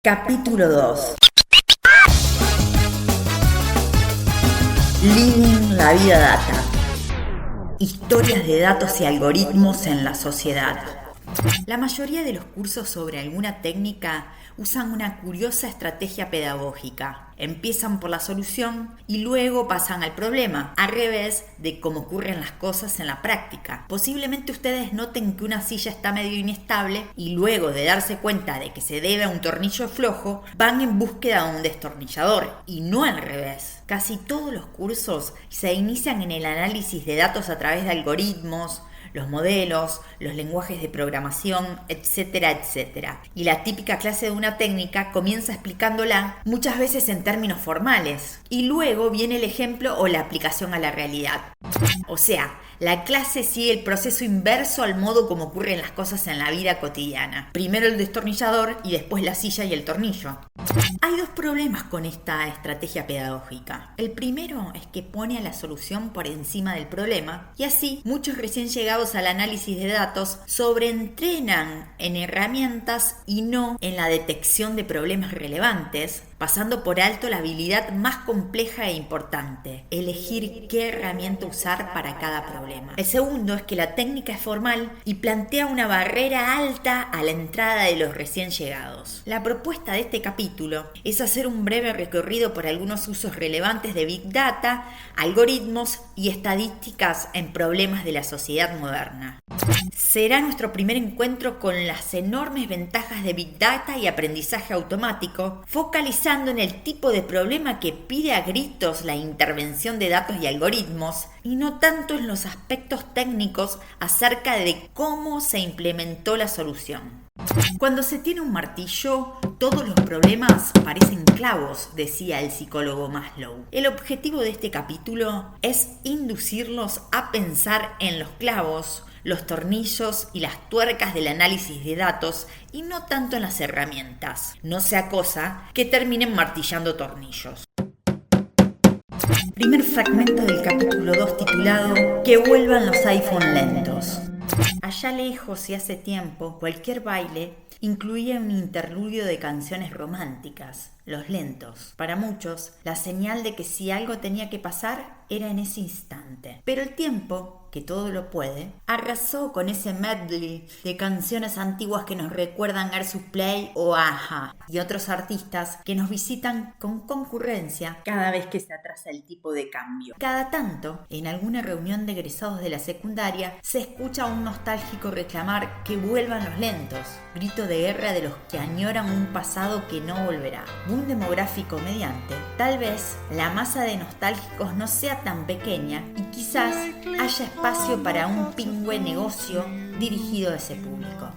Capítulo 2. Living la vida data. Historias de datos y algoritmos en la sociedad. La mayoría de los cursos sobre alguna técnica usan una curiosa estrategia pedagógica. Empiezan por la solución y luego pasan al problema, al revés de cómo ocurren las cosas en la práctica. Posiblemente ustedes noten que una silla está medio inestable y luego de darse cuenta de que se debe a un tornillo flojo, van en búsqueda de un destornillador y no al revés. Casi todos los cursos se inician en el análisis de datos a través de algoritmos, los modelos, los lenguajes de programación, etcétera, etcétera. Y la típica clase de una técnica comienza explicándola muchas veces en términos formales. Y luego viene el ejemplo o la aplicación a la realidad. O sea, la clase sigue el proceso inverso al modo como ocurren las cosas en la vida cotidiana. Primero el destornillador y después la silla y el tornillo. Hay dos problemas con esta estrategia pedagógica. El primero es que pone a la solución por encima del problema y así muchos recién llegados al análisis de datos sobreentrenan en herramientas y no en la detección de problemas relevantes, pasando por alto la habilidad más compleja e importante, elegir qué herramienta usar para cada problema. El segundo es que la técnica es formal y plantea una barrera alta a la entrada de los recién llegados. La propuesta de este capítulo es hacer un breve recorrido por algunos usos relevantes de Big Data, algoritmos y estadísticas en problemas de la sociedad moderna. Será nuestro primer encuentro con las enormes ventajas de Big Data y aprendizaje automático, focalizando en el tipo de problema que pide a gritos la intervención de datos y algoritmos, y no tanto en los aspectos técnicos acerca de cómo se implementó la solución. Cuando se tiene un martillo, todos los problemas parecen clavos, decía el psicólogo Maslow. El objetivo de este capítulo es inducirlos a pensar en los clavos, los tornillos y las tuercas del análisis de datos y no tanto en las herramientas. No sea cosa que terminen martillando tornillos. Primer fragmento del capítulo 2 titulado Que vuelvan los iPhone lentos. Allá lejos y hace tiempo, cualquier baile incluía un interludio de canciones románticas, los lentos. Para muchos, la señal de que si algo tenía que pasar era en ese instante. Pero el tiempo, que todo lo puede, arrasó con ese medley de canciones antiguas que nos recuerdan Air Supply o Aja y otros artistas que nos visitan con concurrencia cada vez que se atrasa el tipo de cambio. Cada tanto, en alguna reunión de egresados de la secundaria, se escucha a un nostálgico reclamar que vuelvan los lentos, grito de guerra de los que añoran un pasado que no volverá. Un demográfico mediante, tal vez la masa de nostálgicos no sea tan pequeña y quizás haya espacio para un pingüe negocio dirigido a ese público.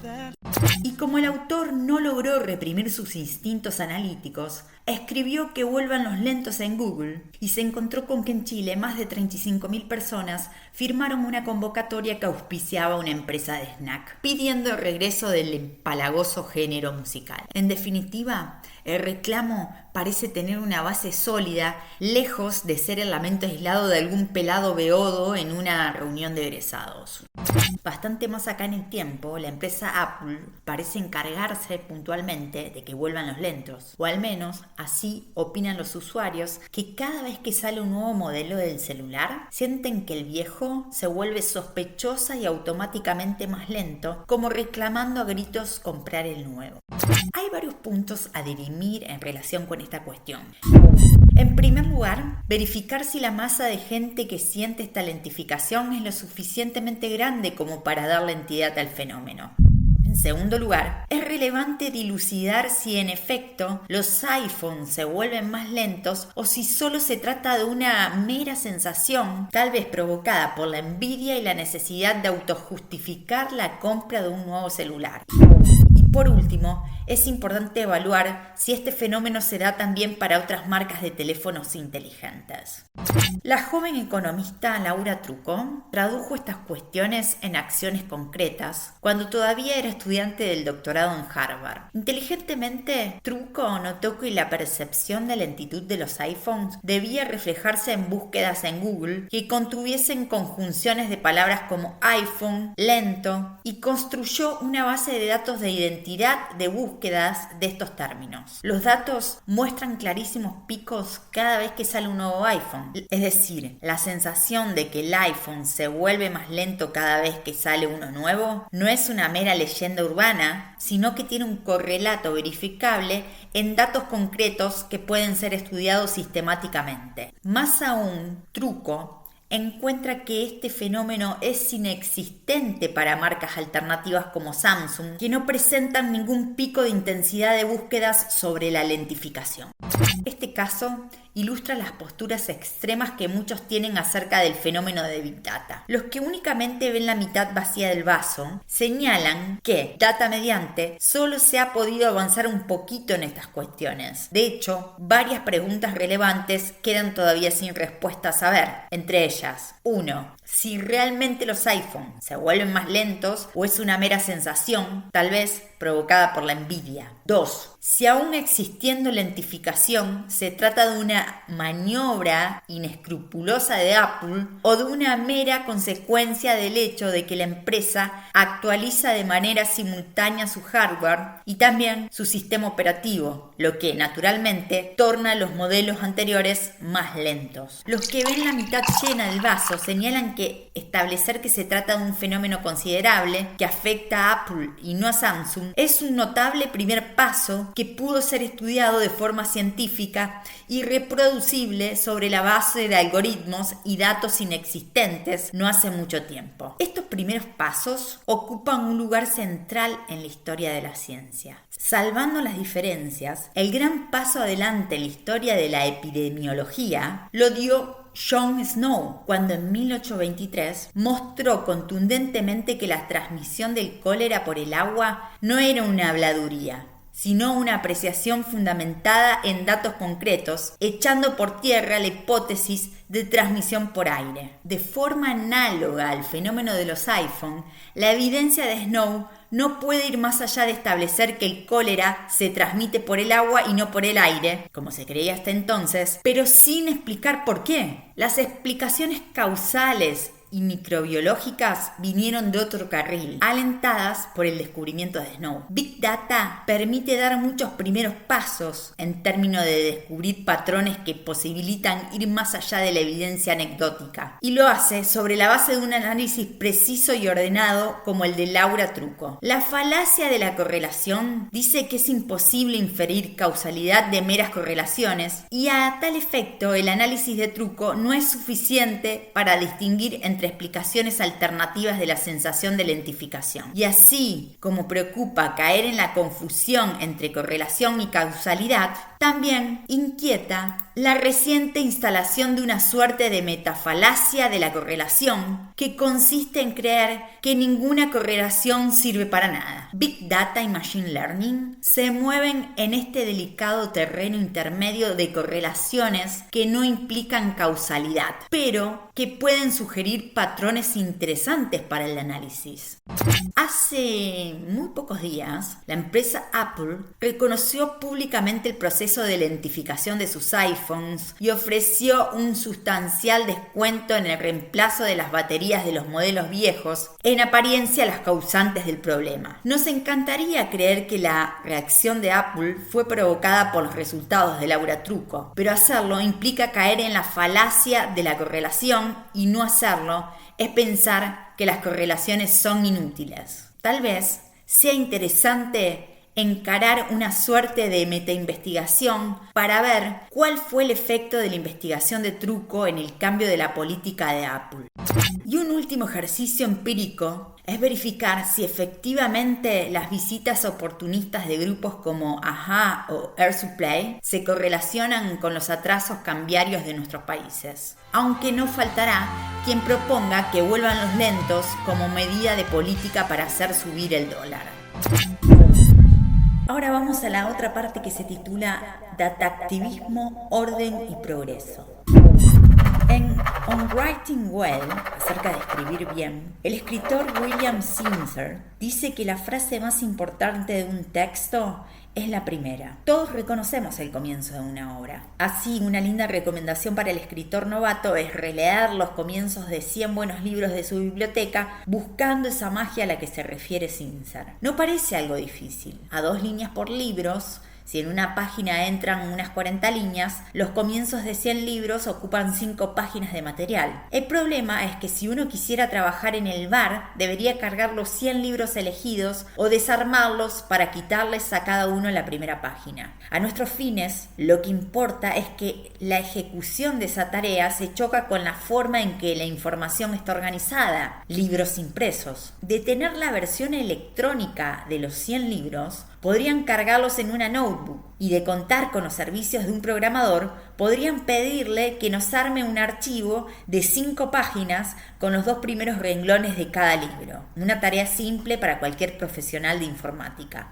Y como el autor no logró reprimir sus instintos analíticos, escribió que vuelvan los lentos en Google y se encontró con que en Chile más de 35.000 personas firmaron una convocatoria que auspiciaba una empresa de snack, pidiendo el regreso del empalagoso género musical. En definitiva, el reclamo parece tener una base sólida, lejos de ser el lamento aislado de algún pelado beodo en una reunión de egresados. Bastante más acá en el tiempo, la empresa Apple parece encargarse puntualmente de que vuelvan los lentos, o al menos así opinan los usuarios que cada vez que sale un nuevo modelo del celular, sienten que el viejo se vuelve sospechosa y automáticamente más lento, como reclamando a gritos comprar el nuevo. Hay varios puntos a dirimir en relación con esta cuestión. En primer lugar, verificar si la masa de gente que siente esta lentificación es lo suficientemente grande como para darle entidad al fenómeno. En segundo lugar, es relevante dilucidar si en efecto los iPhones se vuelven más lentos o si solo se trata de una mera sensación, tal vez provocada por la envidia y la necesidad de autojustificar la compra de un nuevo celular. Por último, es importante evaluar si este fenómeno se da también para otras marcas de teléfonos inteligentes. La joven economista Laura Trucco tradujo estas cuestiones en acciones concretas cuando todavía era estudiante del doctorado en Harvard. Inteligentemente, Trucco notó que la percepción de lentitud de los iPhones debía reflejarse en búsquedas en Google que contuviesen conjunciones de palabras como iPhone, lento, y construyó una base de datos de identidad identidad de búsquedas de estos términos. Los datos muestran clarísimos picos cada vez que sale un nuevo iPhone. Es decir, la sensación de que el iPhone se vuelve más lento cada vez que sale uno nuevo no es una mera leyenda urbana, sino que tiene un correlato verificable en datos concretos que pueden ser estudiados sistemáticamente. Más aún, Truco encuentra que este fenómeno es inexistente para marcas alternativas como Samsung, que no presentan ningún pico de intensidad de búsquedas sobre la lentificación. Este caso ilustra las posturas extremas que muchos tienen acerca del fenómeno de Big Data. Los que únicamente ven la mitad vacía del vaso señalan que, data mediante, solo se ha podido avanzar un poquito en estas cuestiones. De hecho, varias preguntas relevantes quedan todavía sin respuesta a saber. Entre ellas, 1. Si realmente los iPhone se vuelven más lentos o es una mera sensación, tal vez provocada por la envidia. 2. Si aún existiendo lentificación se trata de una maniobra inescrupulosa de Apple o de una mera consecuencia del hecho de que la empresa actualiza de manera simultánea su hardware y también su sistema operativo, lo que naturalmente torna los modelos anteriores más lentos. Los que ven la mitad llena del vaso señalan que establecer que se trata de un fenómeno considerable que afecta a Apple y no a Samsung es un notable primer paso que pudo ser estudiado de forma científica y reproducible sobre la base de algoritmos y datos inexistentes no hace mucho tiempo. Estos primeros pasos ocupan un lugar central en la historia de la ciencia. Salvando las diferencias, el gran paso adelante en la historia de la epidemiología lo dio John Snow, cuando en 1823 mostró contundentemente que la transmisión del cólera por el agua no era una habladuría, sino una apreciación fundamentada en datos concretos, echando por tierra la hipótesis de transmisión por aire. De forma análoga al fenómeno de los iPhone, la evidencia de Snow no puede ir más allá de establecer que el cólera se transmite por el agua y no por el aire, como se creía hasta entonces, pero sin explicar por qué. Las explicaciones causales y microbiológicas vinieron de otro carril, alentadas por el descubrimiento de Snow. Big Data permite dar muchos primeros pasos en términos de descubrir patrones que posibilitan ir más allá de la evidencia anecdótica, y lo hace sobre la base de un análisis preciso y ordenado como el de Laura Truco. La falacia de la correlación dice que es imposible inferir causalidad de meras correlaciones, y a tal efecto el análisis de Truco no es suficiente para distinguir entre explicaciones alternativas de la sensación de lentificación. Y así como preocupa caer en la confusión entre correlación y causalidad, también inquieta la reciente instalación de una suerte de metafalacia de la correlación que consiste en creer que ninguna correlación sirve para nada. Big Data y Machine Learning se mueven en este delicado terreno intermedio de correlaciones que no implican causalidad, pero que pueden sugerir patrones interesantes para el análisis. Hace muy pocos días, la empresa Apple reconoció públicamente el proceso de lentificación de sus iPhones y ofreció un sustancial descuento en el reemplazo de las baterías de los modelos viejos, en apariencia las causantes del problema. Nos encantaría creer que la reacción de Apple fue provocada por los resultados de Laura Truco, pero hacerlo implica caer en la falacia de la correlación, y no hacerlo es pensar que las correlaciones son inútiles. Tal vez sea interesante encarar una suerte de metainvestigación para ver cuál fue el efecto de la investigación de Truco en el cambio de la política de Apple. Y un último ejercicio empírico es verificar si efectivamente las visitas oportunistas de grupos como AHA o Air Supply se correlacionan con los atrasos cambiarios de nuestros países. Aunque no faltará quien proponga que vuelvan los lentos como medida de política para hacer subir el dólar. Ahora vamos a la otra parte que se titula Dataactivismo, Orden y Progreso. En On Writing Well, acerca de escribir bien, el escritor William Zinsser dice que la frase más importante de un texto es la primera. Todos reconocemos el comienzo de una obra. Así, una linda recomendación para el escritor novato es releer los comienzos de 100 buenos libros de su biblioteca, buscando esa magia a la que se refiere Zinsser. No parece algo difícil. A 2 líneas por libros, si en una página entran unas 40 líneas, los comienzos de 100 libros ocupan 5 páginas de material. El problema es que si uno quisiera trabajar en el bar, debería cargar los 100 libros elegidos o desarmarlos para quitarles a cada uno la primera página. A nuestros fines, lo que importa es que la ejecución de esa tarea se choca con la forma en que la información está organizada. Libros impresos. De tener la versión electrónica de los 100 libros, podrían cargarlos en una notebook y de contar con los servicios de un programador, podrían pedirle que nos arme un archivo de 5 páginas con los 2 primeros renglones de cada libro. Una tarea simple para cualquier profesional de informática.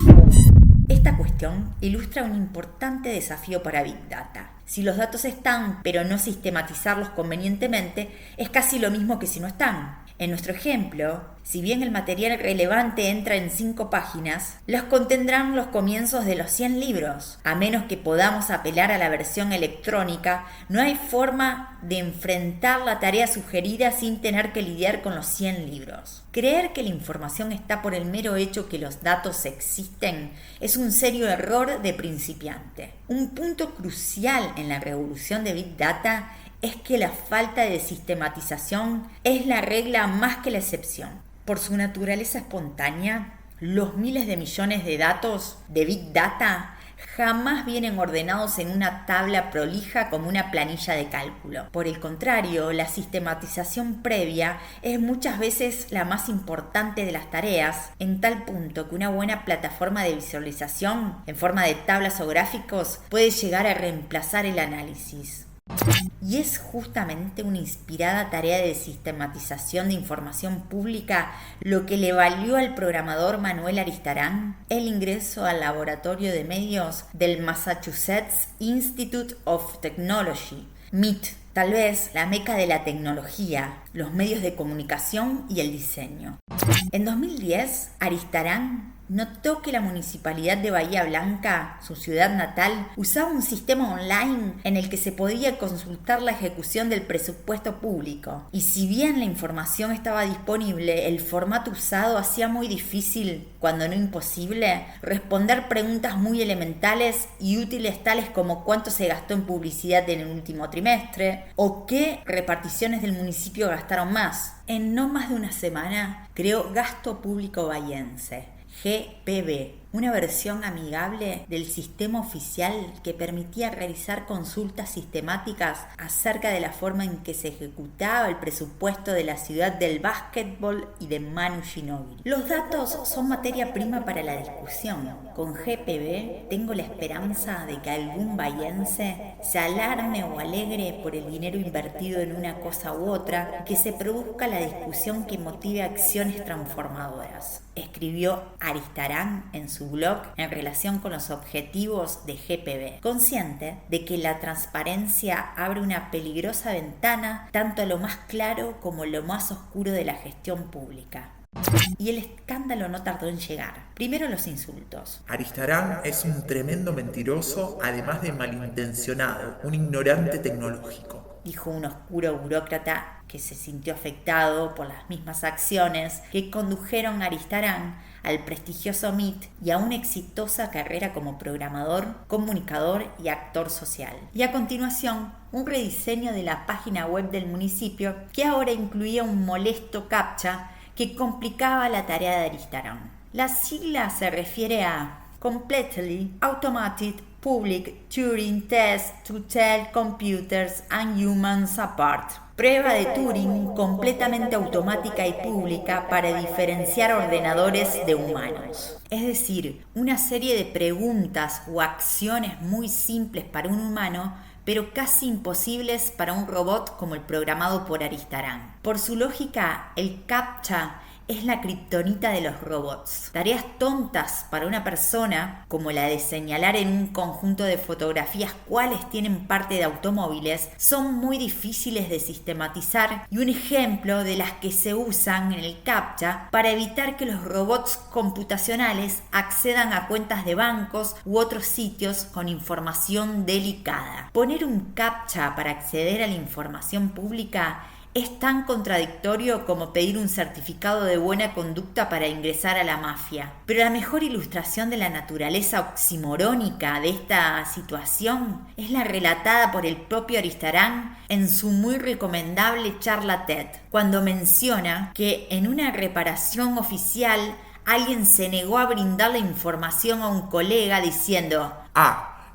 Esta cuestión ilustra un importante desafío para Big Data. Si los datos están, pero no sistematizarlos convenientemente, es casi lo mismo que si no están. En nuestro ejemplo, si bien el material relevante entra en 5 páginas, los contendrán los comienzos de los 100 libros. A menos que podamos apelar a la versión electrónica, no hay forma de enfrentar la tarea sugerida sin tener que lidiar con los 100 libros. Creer que la información está por el mero hecho que los datos existen es un serio error de principiante. Un punto crucial en la revolución de Big Data es que la falta de sistematización es la regla más que la excepción. Por su naturaleza espontánea, los miles de millones de datos de Big Data jamás vienen ordenados en una tabla prolija como una planilla de cálculo. Por el contrario, la sistematización previa es muchas veces la más importante de las tareas, en tal punto que una buena plataforma de visualización en forma de tablas o gráficos puede llegar a reemplazar el análisis. Y es justamente una inspirada tarea de sistematización de información pública lo que le valió al programador Manuel Aristarán el ingreso al laboratorio de medios del Massachusetts Institute of Technology, MIT, tal vez la meca de la tecnología, los medios de comunicación y el diseño. En 2010, Aristarán notó que la municipalidad de Bahía Blanca, su ciudad natal, usaba un sistema online en el que se podía consultar la ejecución del presupuesto público. Y si bien la información estaba disponible, el formato usado hacía muy difícil, cuando no imposible, responder preguntas muy elementales y útiles tales como cuánto se gastó en publicidad en el último trimestre o qué reparticiones del municipio gastaron más. En no más de una semana creó Gasto Público Bahiense, GPB, una versión amigable del sistema oficial que permitía realizar consultas sistemáticas acerca de la forma en que se ejecutaba el presupuesto de la ciudad del básquetbol y de Manu Ginóbili. Los datos son materia prima para la discusión. Con GPB tengo la esperanza de que algún bahiense se alarme o alegre por el dinero invertido en una cosa u otra, que se produzca la discusión que motive acciones transformadoras, escribió Aristarán en su blog en relación con los objetivos de GPB, consciente de que la transparencia abre una peligrosa ventana tanto a lo más claro como a lo más oscuro de la gestión pública. Y el escándalo no tardó en llegar. Primero los insultos. Aristarán es un tremendo mentiroso, además de malintencionado, un ignorante tecnológico, dijo un oscuro burócrata que se sintió afectado por las mismas acciones que condujeron a Aristarán al prestigioso MIT y a una exitosa carrera como programador, comunicador y actor social. Y a continuación, un rediseño de la página web del municipio que ahora incluía un molesto captcha que complicaba la tarea de Aristarán. La sigla se refiere a Completely Automated Public Turing Test to Tell Computers and Humans Apart. Prueba de Turing completamente automática y pública para diferenciar ordenadores de humanos. Es decir, una serie de preguntas o acciones muy simples para un humano, pero casi imposibles para un robot como el programado por Aristarán. Por su lógica, el CAPTCHA es la kriptonita de los robots. Tareas tontas para una persona, como la de señalar en un conjunto de fotografías cuáles tienen parte de automóviles, son muy difíciles de sistematizar y un ejemplo de las que se usan en el CAPTCHA para evitar que los robots computacionales accedan a cuentas de bancos u otros sitios con información delicada. Poner un CAPTCHA para acceder a la información pública es tan contradictorio como pedir un certificado de buena conducta para ingresar a la mafia. Pero la mejor ilustración de la naturaleza oximorónica de esta situación es la relatada por el propio Aristarán en su muy recomendable charla TED, cuando menciona que en una reparación oficial alguien se negó a brindar la información a un colega diciendo: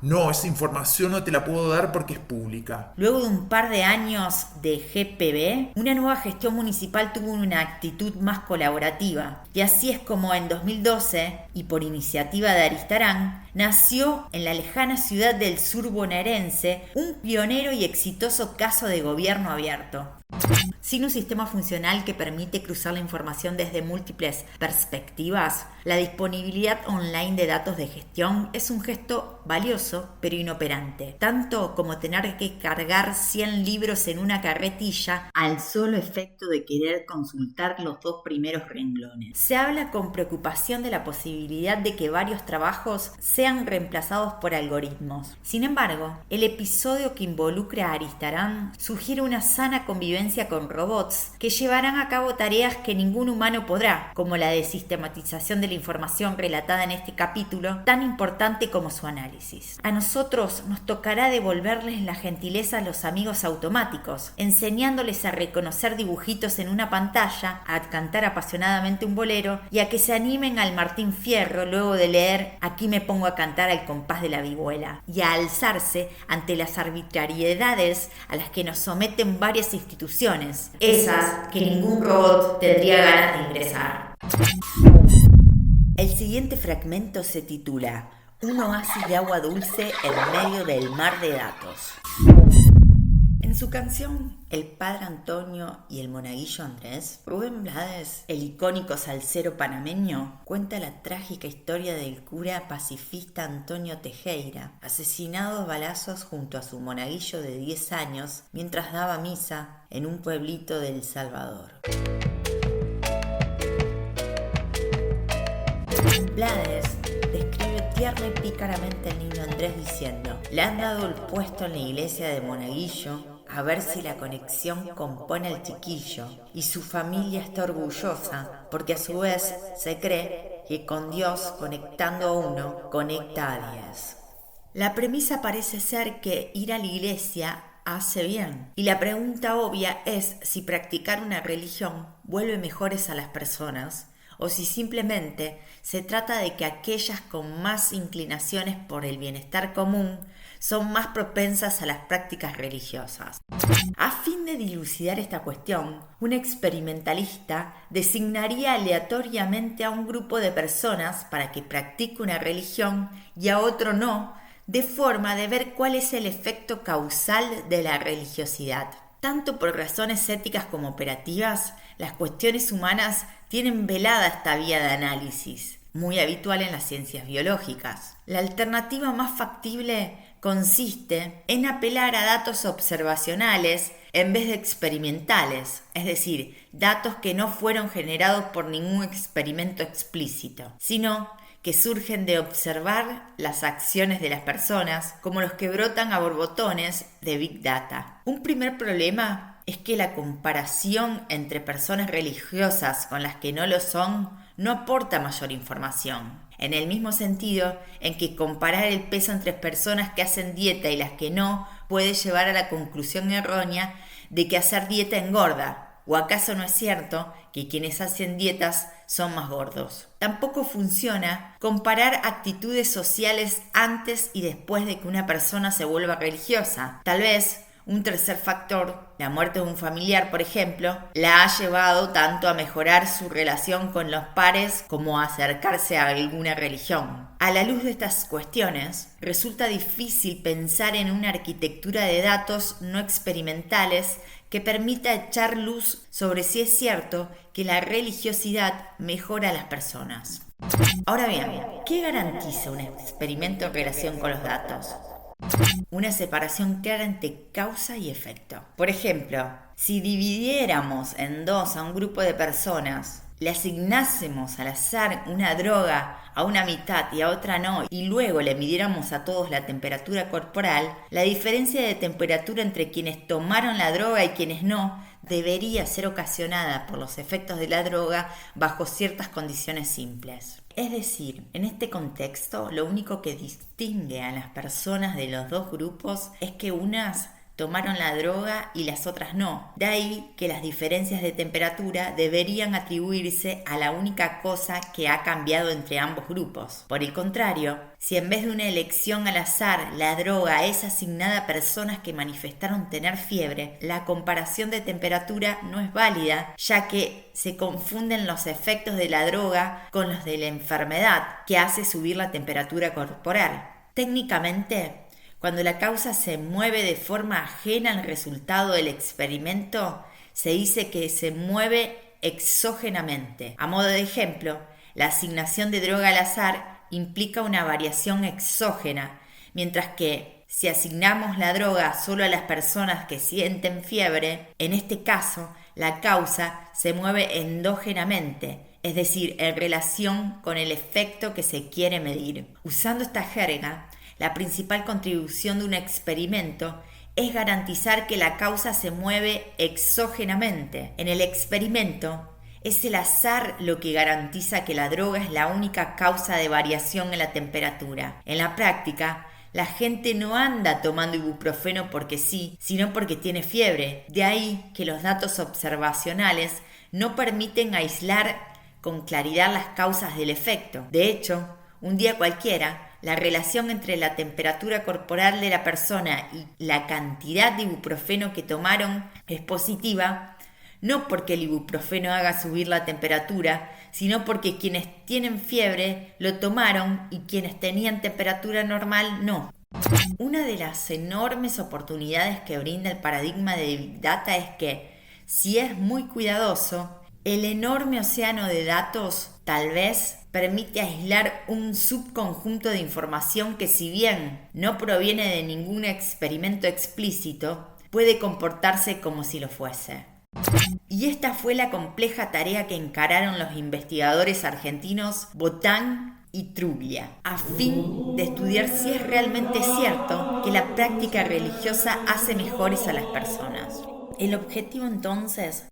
no, esa información no te la puedo dar porque es pública. Luego de un par de años de GPB, una nueva gestión municipal tuvo una actitud más colaborativa. Y así es como en 2012, y por iniciativa de Aristarán, nació en la lejana ciudad del sur bonaerense un pionero y exitoso caso de gobierno abierto. Sin un sistema funcional que permite cruzar la información desde múltiples perspectivas, la disponibilidad online de datos de gestión es un gesto valioso pero inoperante, tanto como tener que cargar 100 libros en una carretilla al solo efecto de querer consultar los 2 primeros renglones. Se habla con preocupación de la posibilidad de que varios trabajos sean reemplazados por algoritmos. Sin embargo, el episodio que involucra a Aristarán sugiere una sana convivencia con robots que llevarán a cabo tareas que ningún humano podrá, como la de sistematización de la información relatada en este capítulo, tan importante como su análisis. A nosotros nos tocará devolverles la gentileza a los amigos automáticos, enseñándoles a reconocer dibujitos en una pantalla, a cantar apasionadamente un bolero y a que se animen al Martín Fierro luego de leer Aquí me pongo a cantar al compás de la vihuela, y a alzarse ante las arbitrariedades a las que nos someten varias instituciones, esas que ningún robot tendría ganas de ingresar. El siguiente fragmento se titula Un oasis de agua dulce en medio del mar de datos. En su canción El Padre Antonio y el Monaguillo Andrés, Rubén Blades, el icónico salsero panameño, cuenta la trágica historia del cura pacifista Antonio Tejera, asesinado a balazos junto a su monaguillo de 10 años mientras daba misa en un pueblito de El Salvador. Blades describe tierna y pícaramente al niño Andrés diciendo: le han dado el puesto en la iglesia de Monaguillo a ver si la conexión compone al chiquillo, y su familia está orgullosa porque a su vez se cree que con Dios conectando a uno conecta a 10. La premisa parece ser que ir a la iglesia hace bien, y la pregunta obvia es si practicar una religión vuelve mejores a las personas o si simplemente se trata de que aquellas con más inclinaciones por el bienestar común son más propensas a las prácticas religiosas. A fin de dilucidar esta cuestión, un experimentalista designaría aleatoriamente a un grupo de personas para que practique una religión y a otro no, de forma de ver cuál es el efecto causal de la religiosidad. Tanto por razones éticas como operativas, las cuestiones humanas tienen velada esta vía de análisis, muy habitual en las ciencias biológicas. La alternativa más factible consiste en apelar a datos observacionales en vez de experimentales, es decir, datos que no fueron generados por ningún experimento explícito, sino que surgen de observar las acciones de las personas, como los que brotan a borbotones de Big Data. Un primer problema es que la comparación entre personas religiosas con las que no lo son no aporta mayor información. En el mismo sentido en que comparar el peso entre personas que hacen dieta y las que no puede llevar a la conclusión errónea de que hacer dieta engorda. ¿O acaso no es cierto que quienes hacen dietas son más gordos? Tampoco funciona comparar actitudes sociales antes y después de que una persona se vuelva religiosa. Tal vez un tercer factor, la muerte de un familiar, por ejemplo, la ha llevado tanto a mejorar su relación con los pares como a acercarse a alguna religión. A la luz de estas cuestiones, resulta difícil pensar en una arquitectura de datos no experimentales que permita echar luz sobre si es cierto que la religiosidad mejora a las personas. Ahora bien, ¿qué garantiza un experimento en relación con los datos? Una separación clara entre causa y efecto. Por ejemplo, si dividiéramos en dos a un grupo de personas, le asignásemos al azar una droga a una mitad y a otra no, y luego le midiéramos a todos la temperatura corporal, la diferencia de temperatura entre quienes tomaron la droga y quienes no debería ser ocasionada por los efectos de la droga bajo ciertas condiciones simples. Es decir, en este contexto, lo único que distingue a las personas de los dos grupos es que unas tomaron la droga y las otras no. De ahí que las diferencias de temperatura deberían atribuirse a la única cosa que ha cambiado entre ambos grupos. Por el contrario, si en vez de una elección al azar la droga es asignada a personas que manifestaron tener fiebre, la comparación de temperatura no es válida, ya que se confunden los efectos de la droga con los de la enfermedad, que hace subir la temperatura corporal. Técnicamente, cuando la causa se mueve de forma ajena al resultado del experimento, se dice que se mueve exógenamente. A modo de ejemplo, la asignación de droga al azar implica una variación exógena, mientras que si asignamos la droga solo a las personas que sienten fiebre, en este caso la causa se mueve endógenamente, es decir, en relación con el efecto que se quiere medir. Usando esta jerga, la principal contribución de un experimento es garantizar que la causa se mueve exógenamente. En el experimento, es el azar lo que garantiza que la droga es la única causa de variación en la temperatura. En la práctica, la gente no anda tomando ibuprofeno porque sí, sino porque tiene fiebre. De ahí que los datos observacionales no permiten aislar con claridad las causas del efecto. De hecho, un día cualquiera, la relación entre la temperatura corporal de la persona y la cantidad de ibuprofeno que tomaron es positiva, no porque el ibuprofeno haga subir la temperatura, sino porque quienes tienen fiebre lo tomaron y quienes tenían temperatura normal no. Una de las enormes oportunidades que brinda el paradigma de Big Data es que, si es muy cuidadoso, el enorme océano de datos tal vez permite aislar un subconjunto de información que, si bien no proviene de ningún experimento explícito, puede comportarse como si lo fuese. Y esta fue la compleja tarea que encararon los investigadores argentinos Botán y Truglia, a fin de estudiar si es realmente cierto que la práctica religiosa hace mejores a las personas. El objetivo entonces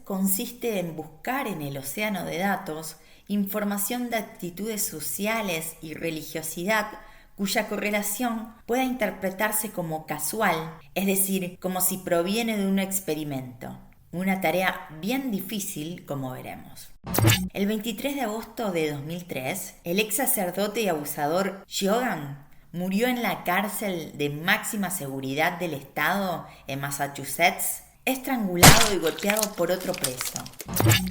consiste en buscar en el océano de datos información de actitudes sociales y religiosidad cuya correlación pueda interpretarse como casual, es decir, como si proviene de un experimento. Una tarea bien difícil, como veremos. El 23 de agosto de 2003, el ex sacerdote y abusador Johann murió en la cárcel de máxima seguridad del estado en Massachusetts, estrangulado y golpeado por otro preso.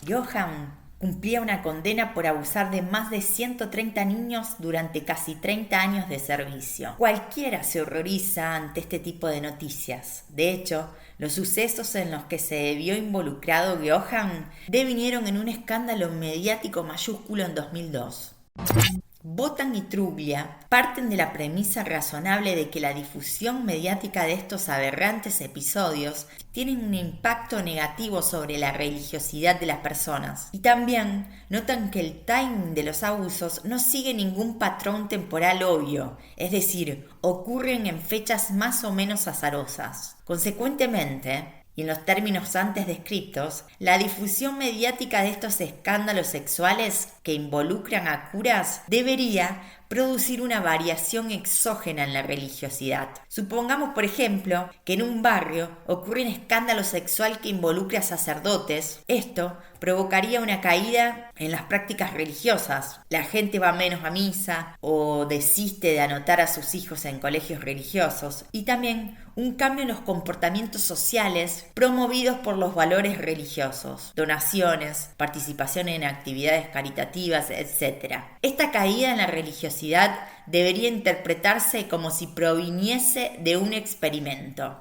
Johann cumplía una condena por abusar de más de 130 niños durante casi 30 años de servicio. Cualquiera se horroriza ante este tipo de noticias. De hecho, los sucesos en los que se vio involucrado Johann devinieron en un escándalo mediático mayúsculo en 2002. Botán y Truglia parten de la premisa razonable de que la difusión mediática de estos aberrantes episodios tiene un impacto negativo sobre la religiosidad de las personas. Y también notan que el timing de los abusos no sigue ningún patrón temporal obvio, es decir, ocurren en fechas más o menos azarosas. Consecuentemente, y en los términos antes descritos, la difusión mediática de estos escándalos sexuales que involucran a curas debería producir una variación exógena en la religiosidad. Supongamos, por ejemplo, que en un barrio ocurre un escándalo sexual que involucre a sacerdotes. Esto provocaría una caída en las prácticas religiosas. La gente va menos a misa o desiste de anotar a sus hijos en colegios religiosos, y también un cambio en los comportamientos sociales promovidos por los valores religiosos, donaciones, participación en actividades caritativas, etc. Esta caída en la religiosidad debería interpretarse como si proviniese de un experimento.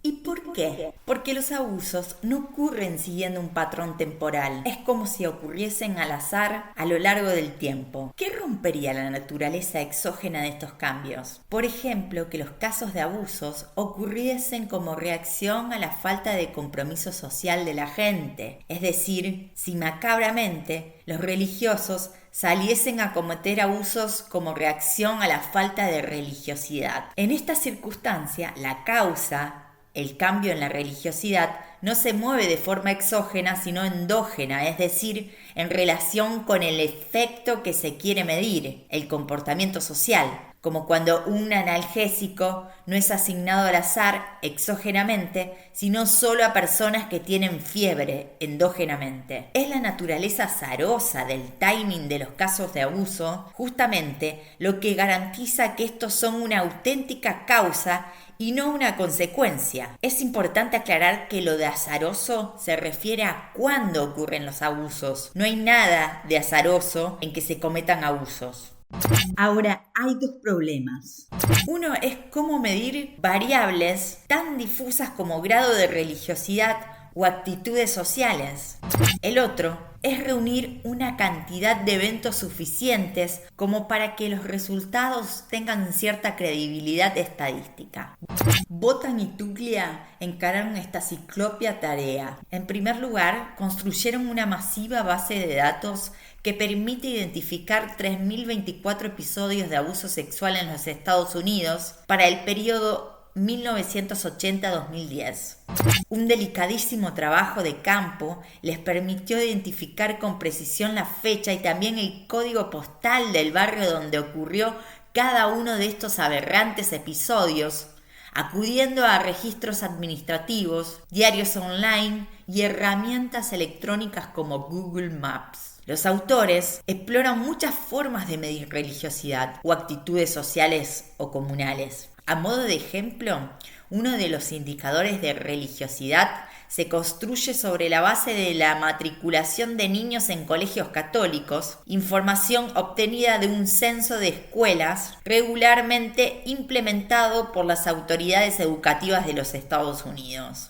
¿Y por qué? Porque los abusos no ocurren siguiendo un patrón temporal. Es como si ocurriesen al azar a lo largo del tiempo. ¿Qué rompería la naturaleza exógena de estos cambios? Por ejemplo, que los casos de abusos ocurriesen como reacción a la falta de compromiso social de la gente. Es decir, si macabramente los religiosos saliesen a cometer abusos como reacción a la falta de religiosidad. En esta circunstancia, la causa, el cambio en la religiosidad, no se mueve de forma exógena, sino endógena, es decir, en relación con el efecto que se quiere medir, el comportamiento social, como cuando un analgésico no es asignado al azar exógenamente, sino solo a personas que tienen fiebre endógenamente. Es la naturaleza azarosa del timing de los casos de abuso justamente lo que garantiza que estos son una auténtica causa y no una consecuencia. Es importante aclarar que lo de azaroso se refiere a cuándo ocurren los abusos. No hay nada de azaroso en que se cometan abusos. Ahora, hay dos problemas. Uno es cómo medir variables tan difusas como grado de religiosidad o actitudes sociales. El otro es reunir una cantidad de eventos suficientes como para que los resultados tengan cierta credibilidad estadística. Bothan y Tuglia encararon esta ciclópea tarea. En primer lugar, construyeron una masiva base de datos que permite identificar 3.024 episodios de abuso sexual en los Estados Unidos para el periodo 1980-2010. Un delicadísimo trabajo de campo les permitió identificar con precisión la fecha y también el código postal del barrio donde ocurrió cada uno de estos aberrantes episodios, acudiendo a registros administrativos, diarios online y herramientas electrónicas como Google Maps. Los autores exploran muchas formas de medir religiosidad o actitudes sociales o comunales. A modo de ejemplo, uno de los indicadores de religiosidad se construye sobre la base de la matriculación de niños en colegios católicos, información obtenida de un censo de escuelas regularmente implementado por las autoridades educativas de los Estados Unidos.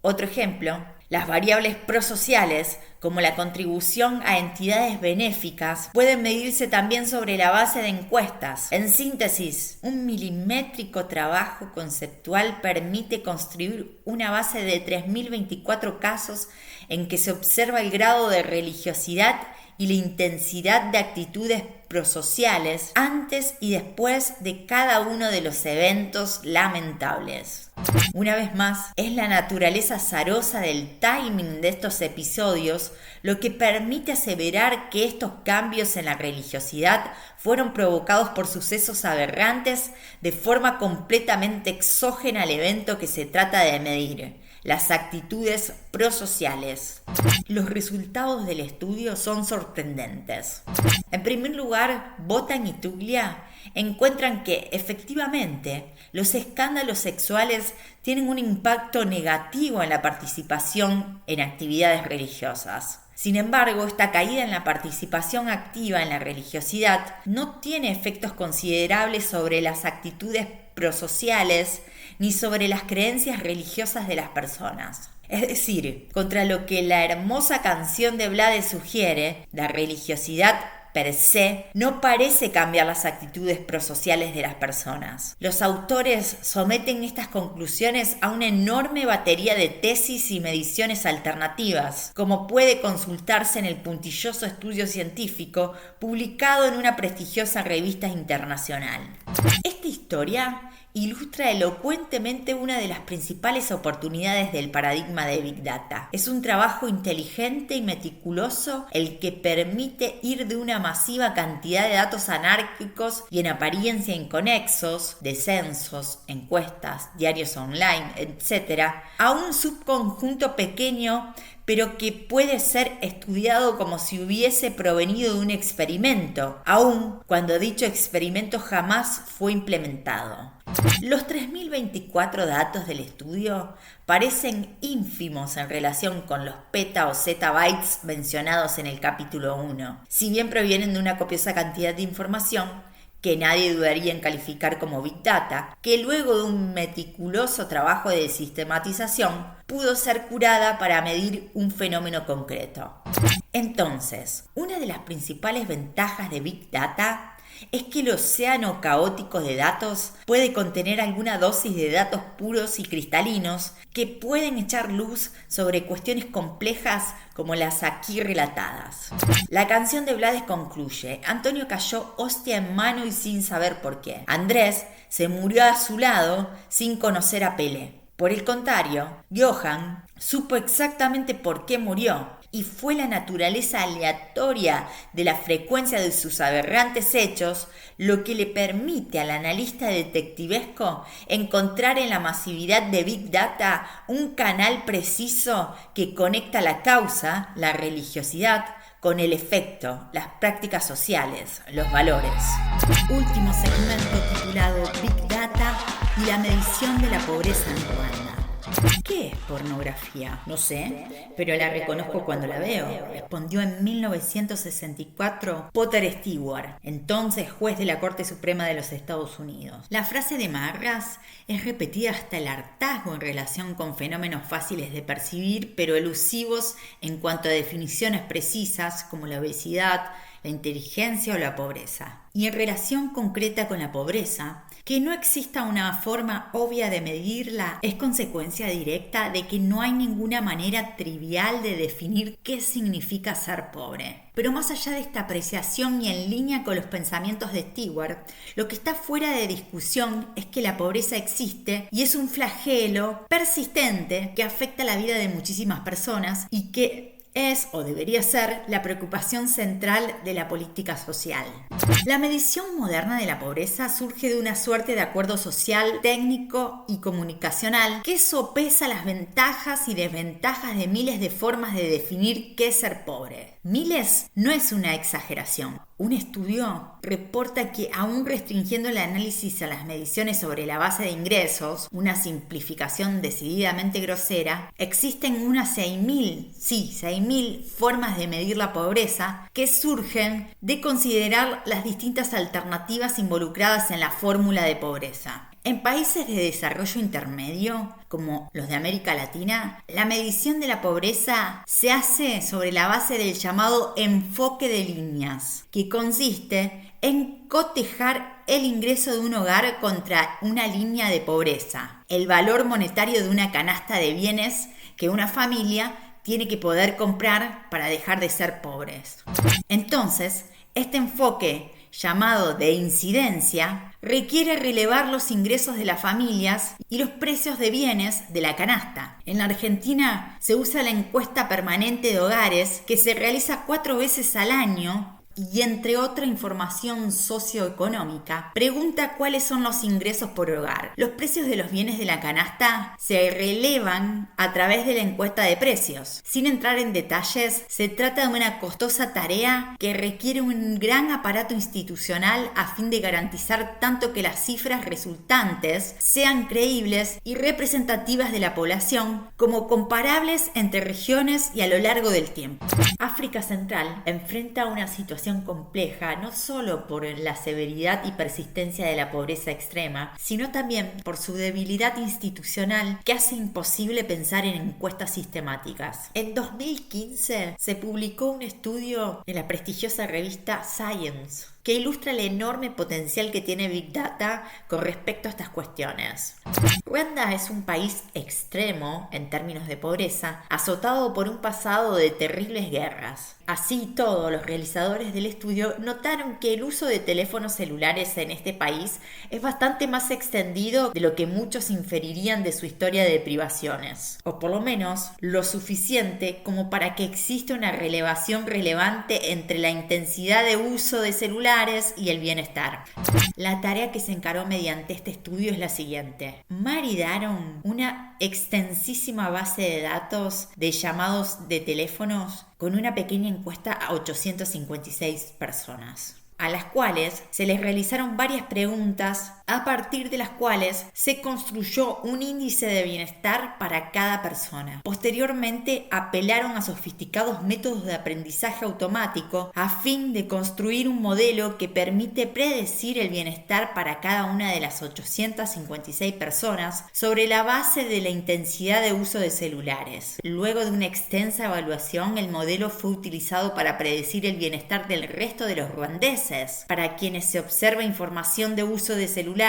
Otro ejemplo, las variables prosociales, como la contribución a entidades benéficas, pueden medirse también sobre la base de encuestas. En síntesis, un milimétrico trabajo conceptual permite construir una base de 3.024 casos en que se observa el grado de religiosidad y la intensidad de actitudes prosociales antes y después de cada uno de los eventos lamentables. Una vez más, es la naturaleza azarosa del timing de estos episodios lo que permite aseverar que estos cambios en la religiosidad fueron provocados por sucesos aberrantes de forma completamente exógena al evento que se trata de medir, las actitudes prosociales. Los resultados del estudio son sorprendentes. En primer lugar, Bothan y Tuglia encuentran que, efectivamente, los escándalos sexuales tienen un impacto negativo en la participación en actividades religiosas. Sin embargo, esta caída en la participación activa en la religiosidad no tiene efectos considerables sobre las actitudes prosociales ni sobre las creencias religiosas de las personas. Es decir, contra lo que la hermosa canción de Blade sugiere, la religiosidad per se no parece cambiar las actitudes prosociales de las personas. Los autores someten estas conclusiones a una enorme batería de tesis y mediciones alternativas, como puede consultarse en el puntilloso estudio científico publicado en una prestigiosa revista internacional. Esta historia ilustra elocuentemente una de las principales oportunidades del paradigma de Big Data. Es un trabajo inteligente y meticuloso el que permite ir de una masiva cantidad de datos anárquicos y en apariencia inconexos, de censos, encuestas, diarios online, etc., a un subconjunto pequeño pero que puede ser estudiado como si hubiese provenido de un experimento, aun cuando dicho experimento jamás fue implementado. Los 3024 datos del estudio parecen ínfimos en relación con los peta o zettabytes mencionados en el capítulo 1, si bien provienen de una copiosa cantidad de información que nadie dudaría en calificar como Big Data, que luego de un meticuloso trabajo de sistematización pudo ser curada para medir un fenómeno concreto. Entonces, una de las principales ventajas de Big Data es que el océano caótico de datos puede contener alguna dosis de datos puros y cristalinos que pueden echar luz sobre cuestiones complejas como las aquí relatadas. La canción de Blades concluye: Antonio cayó hostia en mano y sin saber por qué. Andrés se murió a su lado sin conocer a Pelé. Por el contrario, Johan supo exactamente por qué murió, y fue la naturaleza aleatoria de la frecuencia de sus aberrantes hechos lo que le permite al analista detectivesco encontrar en la masividad de Big Data un canal preciso que conecta la causa, la religiosidad, con el efecto, las prácticas sociales, los valores. Último segmento titulado Big Data y la medición de la pobreza en Ruanda. ¿Qué es pornografía? No sé, pero la reconozco cuando la veo, respondió en 1964 Potter Stewart, entonces juez de la Corte Suprema de los Estados Unidos. La frase de Marras es repetida hasta el hartazgo en relación con fenómenos fáciles de percibir, pero elusivos en cuanto a definiciones precisas como la obesidad, la inteligencia o la pobreza. Y en relación concreta con la pobreza, que no exista una forma obvia de medirla es consecuencia directa de que no hay ninguna manera trivial de definir qué significa ser pobre. Pero más allá de esta apreciación y en línea con los pensamientos de Stewart, lo que está fuera de discusión es que la pobreza existe y es un flagelo persistente que afecta la vida de muchísimas personas y que es o debería ser la preocupación central de la política social. La medición moderna de la pobreza surge de una suerte de acuerdo social, técnico y comunicacional que sopesa las ventajas y desventajas de miles de formas de definir qué es ser pobre. Miles no es una exageración. Un estudio reporta que aún restringiendo el análisis a las mediciones sobre la base de ingresos, una simplificación decididamente grosera, existen unas 6.000 formas de medir la pobreza que surgen de considerar las distintas alternativas involucradas en la fórmula de pobreza. En países de desarrollo intermedio, como los de América Latina, la medición de la pobreza se hace sobre la base del llamado enfoque de líneas, que consiste en cotejar el ingreso de un hogar contra una línea de pobreza, el valor monetario de una canasta de bienes que una familia tiene que poder comprar para dejar de ser pobres. Entonces, este enfoque, llamado de incidencia, requiere relevar los ingresos de las familias y los precios de bienes de la canasta. En la Argentina se usa la encuesta permanente de hogares que se realiza 4 veces al año y, entre otra información socioeconómica, pregunta cuáles son los ingresos por hogar. Los precios de los bienes de la canasta se relevan a través de la encuesta de precios. Sin entrar en detalles, se trata de una costosa tarea que requiere un gran aparato institucional a fin de garantizar tanto que las cifras resultantes sean creíbles y representativas de la población, como comparables entre regiones y a lo largo del tiempo. África Central enfrenta una situación compleja no solo por la severidad y persistencia de la pobreza extrema, sino también por su debilidad institucional que hace imposible pensar en encuestas sistemáticas. En 2015 se publicó un estudio en la prestigiosa revista Science que ilustra el enorme potencial que tiene Big Data con respecto a estas cuestiones. Ruanda es un país extremo en términos de pobreza, azotado por un pasado de terribles guerras. Así y todo, los realizadores del estudio notaron que el uso de teléfonos celulares en este país es bastante más extendido de lo que muchos inferirían de su historia de privaciones, o por lo menos lo suficiente como para que exista una relación relevante entre la intensidad de uso de celulares y el bienestar. La tarea que se encaró mediante este estudio es la siguiente: maridaron una extensísima base de datos de llamados de teléfonos con una pequeña encuesta a 856 personas, a las cuales se les realizaron varias preguntas, a partir de las cuales se construyó un índice de bienestar para cada persona. Posteriormente apelaron a sofisticados métodos de aprendizaje automático a fin de construir un modelo que permite predecir el bienestar para cada una de las 856 personas sobre la base de la intensidad de uso de celulares. Luego de una extensa evaluación, el modelo fue utilizado para predecir el bienestar del resto de los ruandeses, para quienes se observa información de uso de celulares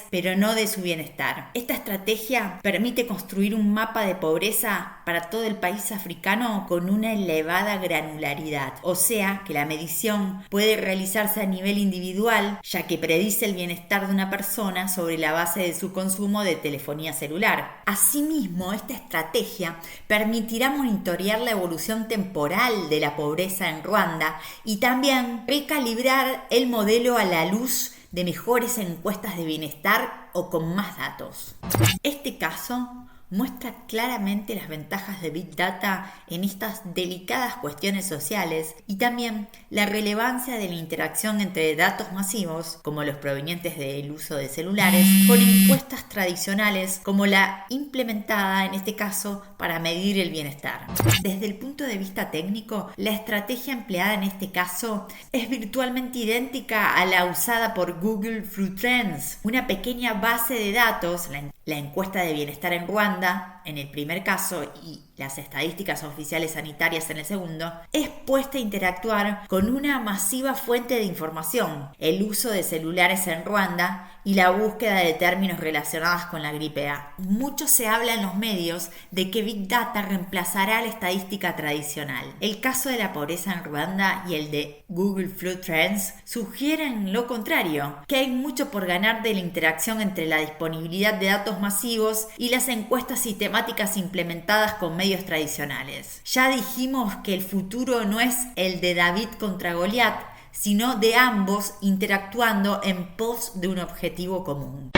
pero no de su bienestar. Esta estrategia permite construir un mapa de pobreza para todo el país africano con una elevada granularidad, o sea que la medición puede realizarse a nivel individual, ya que predice el bienestar de una persona sobre la base de su consumo de telefonía celular. Asimismo, esta estrategia permitirá monitorear la evolución temporal de la pobreza en Ruanda y también recalibrar el modelo a la luz de mejores encuestas de bienestar o con más datos. Este caso muestra claramente las ventajas de Big Data en estas delicadas cuestiones sociales y también la relevancia de la interacción entre datos masivos, como los provenientes del uso de celulares, con encuestas tradicionales como la implementada en este caso para medir el bienestar. Desde el punto de vista técnico, la estrategia empleada en este caso es virtualmente idéntica a la usada por Google Flu Trends, una pequeña base de datos, la encuesta de bienestar en Ruanda, en el primer caso, y las estadísticas oficiales sanitarias en el segundo, es puesta a interactuar con una masiva fuente de información, el uso de celulares en Ruanda y la búsqueda de términos relacionados con la gripe A. Mucho se habla en los medios de que Big Data reemplazará la estadística tradicional. El caso de la pobreza en Ruanda y el de Google Flu Trends sugieren lo contrario, que hay mucho por ganar de la interacción entre la disponibilidad de datos masivos y las encuestas sistemáticas implementadas con medios tradicionales. Ya dijimos que el futuro no es el de David contra Goliat, sino de ambos interactuando en pos de un objetivo común.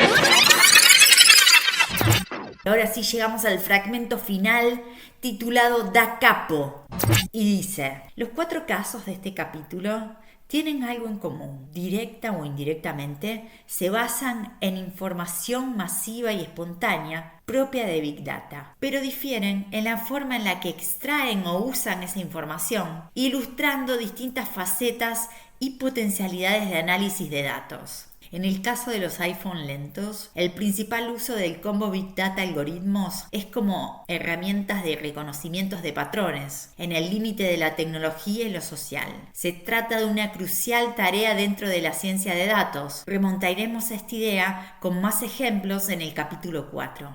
Ahora sí llegamos al fragmento final titulado Da Capo y dice: los 4 casos de este capítulo tienen algo en común. Directa o indirectamente, se basan en información masiva y espontánea propia de Big Data, pero difieren en la forma en la que extraen o usan esa información, ilustrando distintas facetas y potencialidades de análisis de datos. En el caso de los iPhone lentos, el principal uso del combo Big Data algoritmos es como herramientas de reconocimientos de patrones, en el límite de la tecnología y lo social. Se trata de una crucial tarea dentro de la ciencia de datos. Remontaremos a esta idea con más ejemplos en el capítulo 4.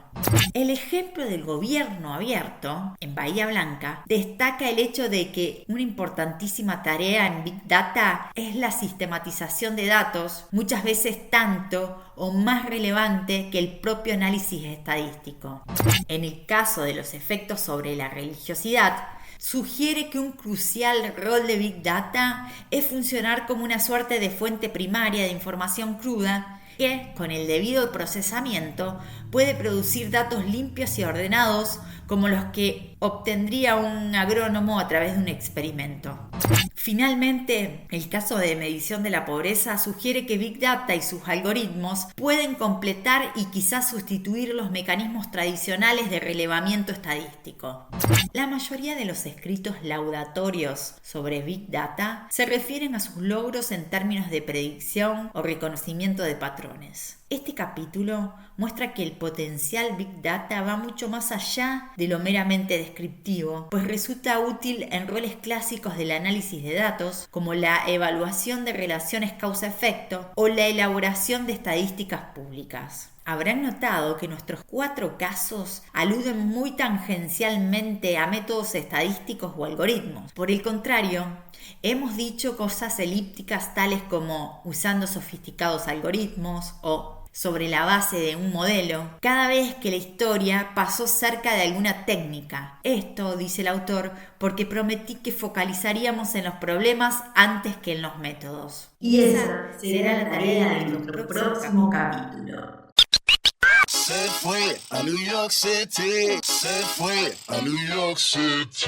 El ejemplo del gobierno abierto, en Bahía Blanca, destaca el hecho de que una importantísima tarea en Big Data es la sistematización de datos, muchas veces tanto o más relevante que el propio análisis estadístico. En el caso de los efectos sobre la religiosidad, sugiere que un crucial rol de Big Data es funcionar como una suerte de fuente primaria de información cruda que, con el debido procesamiento, puede producir datos limpios y ordenados como los que obtendría un agrónomo a través de un experimento. Finalmente, el caso de medición de la pobreza sugiere que Big Data y sus algoritmos pueden completar y quizás sustituir los mecanismos tradicionales de relevamiento estadístico. La mayoría de los escritos laudatorios sobre Big Data se refieren a sus logros en términos de predicción o reconocimiento de patrones. patrones. Este capítulo muestra que el potencial Big Data va mucho más allá de lo meramente descriptivo, pues resulta útil en roles clásicos del análisis de datos, como la evaluación de relaciones causa-efecto o la elaboración de estadísticas públicas. Habrán notado que nuestros 4 casos aluden muy tangencialmente a métodos estadísticos o algoritmos. Por el contrario, hemos dicho cosas elípticas tales como usando sofisticados algoritmos o sobre la base de un modelo, cada vez que la historia pasó cerca de alguna técnica. Esto, dice el autor, porque prometí que focalizaríamos en los problemas antes que en los métodos. Y esa será la tarea de nuestro próximo capítulo. Se fue a New York City, se fue a New York City.